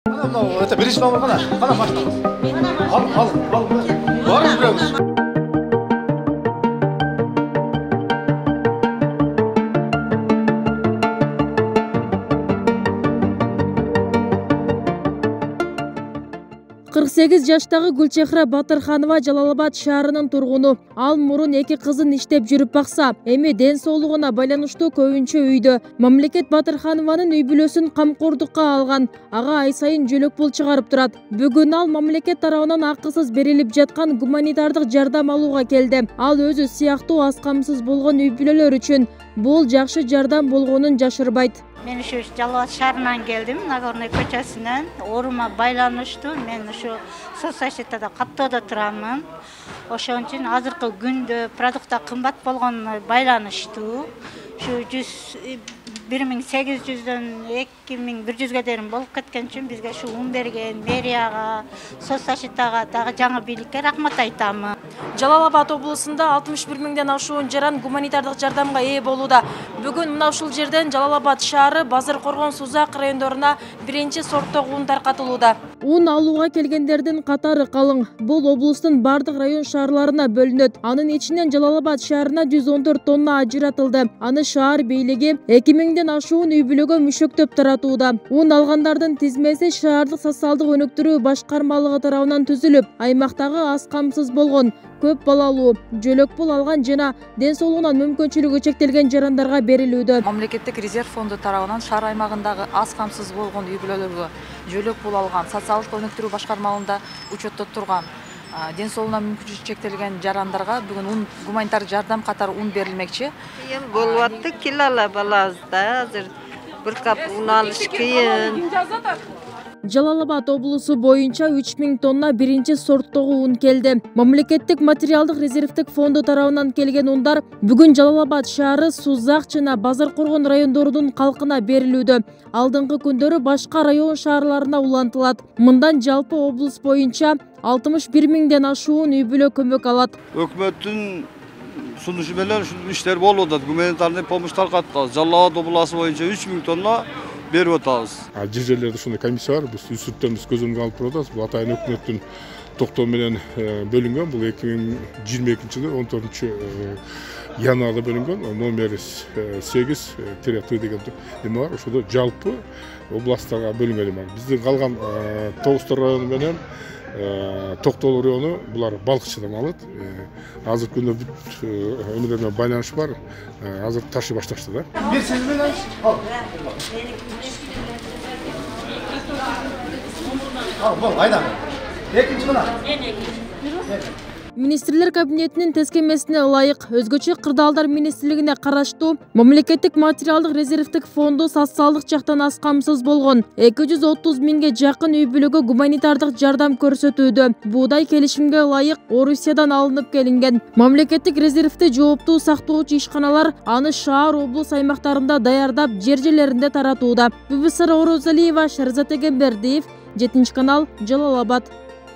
Это берись мама, mana başlamaz. Al. Var mı biliyoruz? Кырк 8 жаштагы Гүлчехра Батырханова Жалалабад шаарынын тургуну. Ал мурун 2 кызын иштеп жүрүп бакса, эми ден соолугуна байланыштуу көбүнчө үйдө. Мамлекет Батырханованын үй бүлөсүн камкордукка алган. Ага ай сайын жөлөк пул чыгарып турат. Бүгүн ал мамлекет тарабынан акысыз берилип жаткан гуманитардык жардам алууга келди. Ал өзү сыяктуу аз камсыз болгон үй бүлөлөр үчүн бул жакшы жардам болгонун жашырбайт. Мен ушу Жалалабад шаарынан келдим, Нагорный көчөсүнөн. Оорума байланыштуу. Мен ушу соцзащитада каттоодо турамын. Ошон үчүн азыркы күндө продукттар кымбат болгонуна байланыштуу. Ушу 1800дөн 2100ге чейин болуп кеткен үчүн бизге ушу ун берген мэрияга, соцзащитага дагы жаңы бийликке рахмат айтамын. Жалалабад облусунда 61 миңден ашуун жаран гуманитардык жардамга ээ болууда. Бүгүн мына ушул жерден Жалалабад шаары, Базар-Коргон, Сузак райондоруна биринчи сорттогу ун таркатылууда. Ун алууга келгендердин катары калың. Бул облустун бардык район шаарларына бөлүнөт. Анын ичинен Жалалабад шаарына 114 тонна ажыратылды. Аны шаар бийлиги 2000ден ашуун үй бүлөгө мүшөктөп таратууда. Ун алгандардын тизмеси шаардык социалдык өнүктүрүү башкармалыгы тарабынан түзүлүп, аймактагы аз камсыз болгон, көп балалуу, жөлөк пул алган жана ден соолугунан мүмкүнчүлүгү чектелген жарандарга берилүүдө. Мамлекеттик резерв фонду тарабынан шаар аймагындагы аз камсыз болгон үй бүлөлөргө жөлөк пул алган, социалдык өнүктүрүү башкармалыгында учетто турган, ден соолугуна мүмкүнчүлүгү чектелген жарандарга бүгүн гуманитар жардам катары ун берилмекчи. Болуп атты, келала балабызда азыр бир кап ун алыш кыйын. Жалалабад облусу боюнча 3000 тонна биринчи сорттогу ун келди. Мамлекеттик материалдык резервдик фонду тарабынан келген ундар бүгүн Жалалабад шаары, Сузак жана Базар-Коргон райондорунун калкына берилүүдө. Алдыңкы күндөрү башка район шаарларына улантылат. Мындан жалпы облус боюнча 61 миңден ашуун үй бүлө көмөк алат. Өкмөттүн сунушу менен ушул иштер болуп атат. Гуманитарный помощь таркаттык. Жалалабад областы боюнча 3000 тонна берип атабыз. Жер жерлерде ушундай комиссия бар. Биз үстүртөбүз көзөмгө алып турабыз. Бул атайын өкмөттүн токтоо менен бөлүнгөн. Бул 2022-жылы 14 январда бөлүнгөн. Номер 8-Т деген эме бар. Ошондо жалпы областтарга бөлүнгөн эме. Биздин калган Тоғызтор району менен Токтоол району булар балыкчыдан алат. Азыркы күндө өнөр менен байланыш бар. Азыр ташый башташты да. Bir siz bilen al, aydan. Экинчи мына. Министрлер кабинетинин тескемесине ылайык өзгөчө кырдаалдар министрлигине караштуу мамлекеттик материалдык резервдик фонду социалдык жактан аз камсыз болгон 230 миңге жакын үй бүлөгө гуманитардык жардам көрсөтүүдө. Буудай келишимге ылайык Орусиядан алынып келинген. Мамлекеттик резервди жооптуу сактоочу ишканалар аны шаар, облус аймактарында даярдап, жер жерлеринде таратууда. Бүбүсара Орозалиева, Шарзат Эгембердиев, 7 канал, Жалалабад.